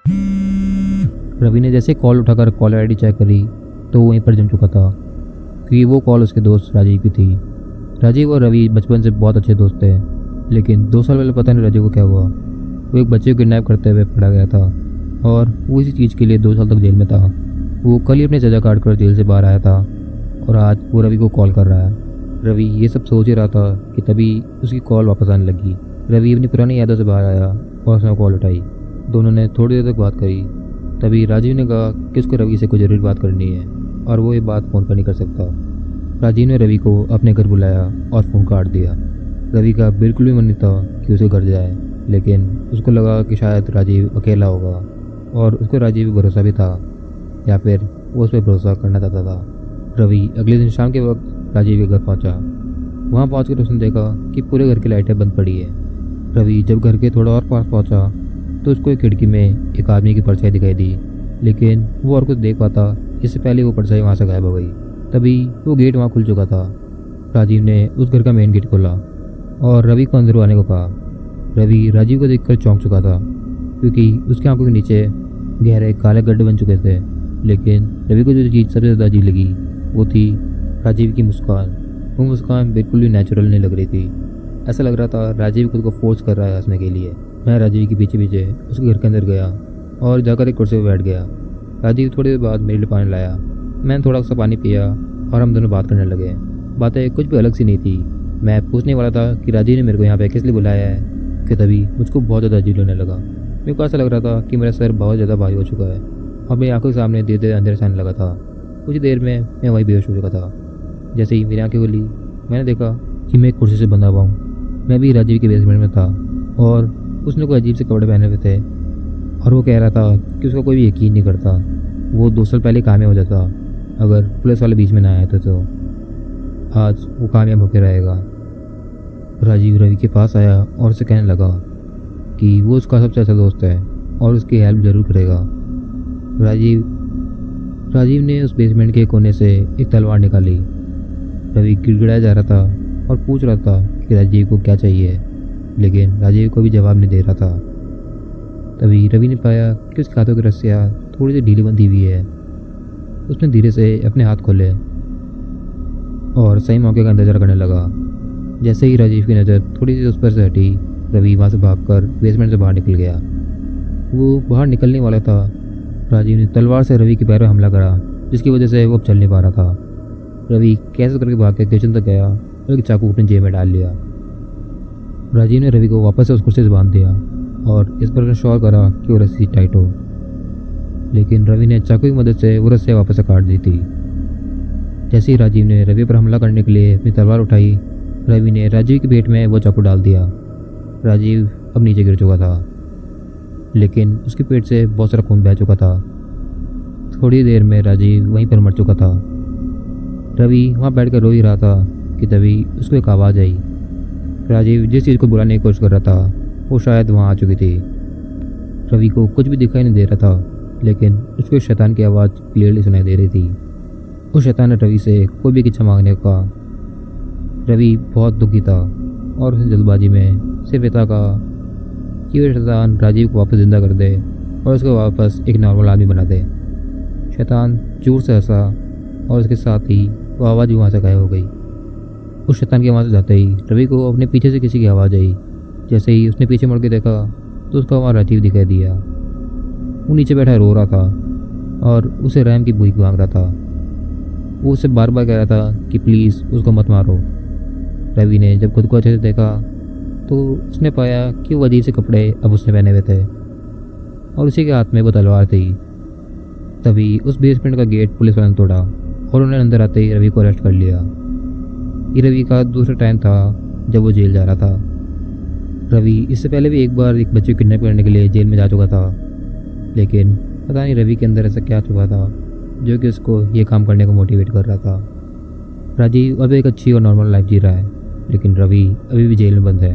रवि ने जैसे कॉल उठाकर कॉलर आईडी चेक करी तो वो वहीं पर जम चुका था, क्योंकि वो कॉल उसके दोस्त राजीव की थी। राजीव और रवि बचपन से बहुत अच्छे दोस्त थे, लेकिन 2 साल पहले पता नहीं राजीव को क्या हुआ। वो एक बच्चे को किडनैप करते हुए पकड़ा गया था और वो इसी चीज़ के लिए 2 साल तक जेल में था। वो कल ही अपनी सजा काट कर जेल से बाहर आया था और आज वो रवि को कॉल कर रहा है। रवि ये सब सोच ही रहा था कि तभी उसकी कॉल वापस आने लगी। रवि अपनी पुरानी यादों से बाहर आया और उसने कॉल उठाई। दोनों ने थोड़ी देर तक बात करी। तभी राजीव ने कहा कि उसको रवि से कुछ जरूरी बात करनी है और वो ये बात फ़ोन पर नहीं कर सकता। राजीव ने रवि को अपने घर बुलाया और फ़ोन काट दिया। रवि का बिल्कुल भी मन नहीं था कि उसके घर जाए, लेकिन उसको लगा कि शायद राजीव अकेला होगा और उसको राजीव पर भरोसा भी था, या फिर वो उस पर भरोसा करना चाहता था। रवि अगले दिन शाम के वक्त राजीव के घर पहुंचा। वहां पहुंचकर उसने देखा कि पूरे घर की लाइटें बंद पड़ी है। रवि जब घर के थोड़ा और पास पहुंचा तो उसको एक खिड़की में एक आदमी की परछाई दिखाई दी, लेकिन वो और कुछ देख पाता इससे पहले वो परछाई वहाँ से गायब हो गई। तभी वो गेट वहाँ खुल चुका था। राजीव ने उस घर का मेन गेट खोला और रवि को अंदर आने को कहा। रवि राजीव को देखकर चौंक चुका था, क्योंकि उसकी आंखों के नीचे गहरे काले गड्ढे बन चुके थे। लेकिन रवि को जो चीज़ सबसे ज़्यादा अजीब लगी वो थी राजीव की मुस्कान। वो मुस्कान बिल्कुल भी नेचुरल नहीं लग रही थी। ऐसा लग रहा था राजीव खुद को फोर्स कर रहा है हंसने के लिए। मैं राजीव के पीछे पीछे उसके घर के अंदर गया और जाकर एक कुर्सी पर बैठ गया। राजीव थोड़ी देर बाद मेरे लिए पानी लाया। मैंने थोड़ा सा पानी पिया और हम दोनों बात करने लगे। बातें कुछ भी अलग सी नहीं थी। मैं पूछने वाला था कि राजीव ने मेरे को यहाँ पे किस लिए बुलाया है कि तभी मुझको बहुत ज़्यादा अजीब लगने लगा। मेरे को ऐसा लग रहा था कि मेरा सर बहुत ज़्यादा भारी हो चुका है और मेरी आंखों के सामने धीरे धीरे अंधेरा छाने लगा था। कुछ देर में मैं वही बेहोश हो चुका था। जैसे ही मेरी आंखें खुली मैंने देखा कि मैं एक कुर्सी से बंधा हुआ हूँ। मैं भी राजीव के बेसमेंट में था और उसने कोई अजीब से कपड़े पहने हुए थे और वो कह रहा था कि उसका कोई भी यकीन नहीं करता वो 2 साल पहले कामयाब हो जाता अगर पुलिस वाले बीच में ना आए तो आज वो कामयाब होकर रहेगा। राजीव रवि के पास आया और उसे कहने लगा कि वो उसका सबसे अच्छा दोस्त है और उसकी हेल्प ज़रूर करेगा। राजीव ने उस बेसमेंट के कोने से एक तलवार निकाली। रवि गिड़गिड़ाया जा रहा था और पूछ रहा था कि राजीव को क्या चाहिए, लेकिन राजीव को भी जवाब नहीं दे रहा था। तभी रवि ने पाया कि उसके हाथों की रस्सियाँ थोड़ी सी ढीली बंधी हुई है। उसने धीरे से अपने हाथ खोले और सही मौके का इंतजार करने लगा। जैसे ही राजीव की नज़र थोड़ी सी उस पर से हटी, रवि वहाँ से भागकर बेसमेंट से बाहर निकल गया। वो बाहर निकलने वाला था, राजीव ने तलवार से रवि के पैर में हमला करा, जिसकी वजह से वो अब चल नहीं पा रहा था। रवि कैसे करके भाग के किचन तक गया और एक चाकू अपनी जेब में डाल लिया। राजीव ने रवि को वापस से उस कुर्सी से बांध दिया और इस पर श्योर करा कि वो रस्सी टाइट हो, लेकिन रवि ने चाकू की मदद से वो रस्सी वापस से काट दी थी। जैसे ही राजीव ने रवि पर हमला करने के लिए अपनी तलवार उठाई, रवि ने राजीव की पेट में वो चाकू डाल दिया। राजीव अब नीचे गिर चुका था, लेकिन उसके पेट से बहुत सारा खून बह चुका था। थोड़ी देर में राजीव वहीं पर मर चुका था। रवि वहाँ बैठकर रो ही रहा था कि तभी उसको एक आवाज़ आई। राजीव जिस चीज़ को बुलाने की कोशिश कर रहा था वो शायद वहाँ आ चुकी थी। रवि को कुछ भी दिखाई नहीं दे रहा था, लेकिन उसको शैतान की आवाज़ क्लियरली सुनाई दे रही थी। उस शैतान ने रवि से कोई भी इच्छा मांगने को कहा। रवि बहुत दुखी था और उसने जल्दबाजी में सिर्फ इतना कहा कि वह शैतान राजीव को वापस जिंदा कर दे और उसको वापस एक नॉर्मल आदमी बना दे। शैतान जोर से हंसा और उसके साथ ही वो आवाज़ भी वहाँ से गायब हो गई। उस शैतान के वहाँ से जाते ही रवि को अपने पीछे से किसी की आवाज़ आई। जैसे ही उसने पीछे मुड़ के देखा तो उसका वहाँ राजीव दिखाई दिया। वो नीचे बैठा रो रहा था और उसे रहम की भीख मांग रहा था। वो उसे बार बार कह रहा था कि प्लीज़ उसको मत मारो। रवि ने जब खुद को अच्छे से देखा तो उसने पाया कि वो अजीब से कपड़े अब उसने पहने हुए थे और उसी के हाथ में वो तलवार थी। तभी उस बेसमेंट का गेट पुलिस वालों ने तोड़ा और उन्हें अंदर आते ही रवि को अरेस्ट कर लिया। ये रवि का दूसरा टाइम था जब वो जेल जा रहा था। रवि इससे पहले भी एक बार एक बच्चे को किडनैप करने के लिए जेल में जा चुका था, लेकिन पता नहीं रवि के अंदर ऐसा क्या चुका था जो कि उसको ये काम करने को मोटिवेट कर रहा था। राजीव अब एक अच्छी और नॉर्मल लाइफ जी रहा है, लेकिन रवि अभी भी जेल में बंद है।